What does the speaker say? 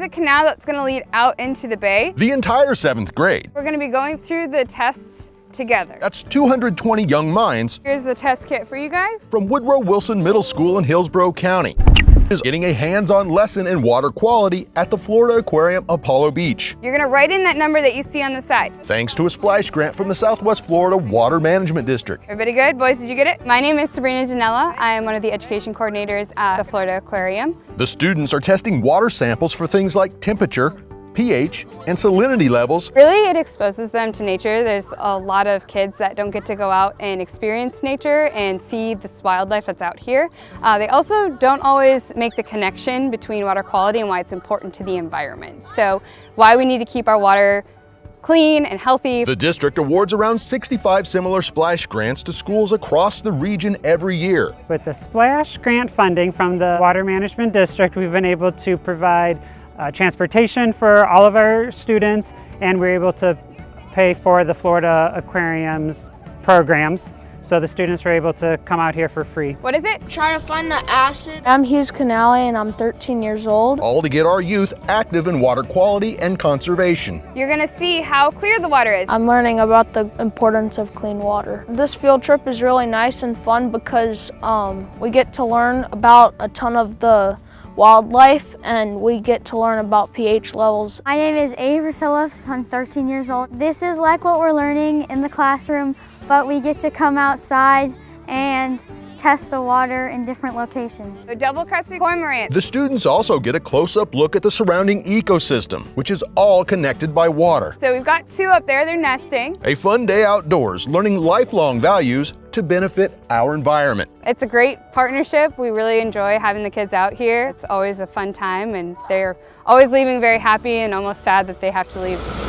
a canal that's going to lead out into the bay. The entire 7th grade. We're going to be going through the tests together. That's 220 young minds. Here's the test kit for you guys. From Woodrow Wilson Middle School in Hillsborough County. Is getting a hands-on lesson in water quality at the Florida Aquarium Apollo Beach. You're going to write in that number that you see on the side. Thanks to a splash grant from the Southwest Florida Water Management District. Everybody good? Boys, did you get it? My name is Sabrina Janella. I am one of the education coordinators at the Florida Aquarium. The students are testing water samples for things like temperature, pH, and salinity levels. Really, it exposes them to nature. There's a lot of kids that don't get to go out and experience nature and see this wildlife that's out here. They also don't always make the connection between water quality and why it's important to the environment. So why we need to keep our water clean and healthy. The district awards around 65 similar splash grants to schools across the region every year. With the splash grant funding from the Water Management District, we've been able to provide transportation for all of our students, and we're able to pay for the Florida Aquarium's programs. So the students are able to come out here for free. What is it? Try to find the acid. I'm Hughes Canale and I'm 13 years old. All to get our youth active in water quality and conservation. You're gonna see how clear the water is. I'm learning about the importance of clean water. This field trip is really nice and fun because we get to learn about a ton of the wildlife, and we get to learn about pH levels. My name is Avery Phillips. I'm 13 years old. This is like what we're learning in the classroom, but we get to come outside and test the water in different locations. The double-crested cormorant. The students also get a close-up look at the surrounding ecosystem, which is all connected by water. So we've got two up there, they're nesting. A fun day outdoors, learning lifelong values to benefit our environment. It's a great partnership. We really enjoy having the kids out here. It's always a fun time, and they're always leaving very happy and almost sad that they have to leave.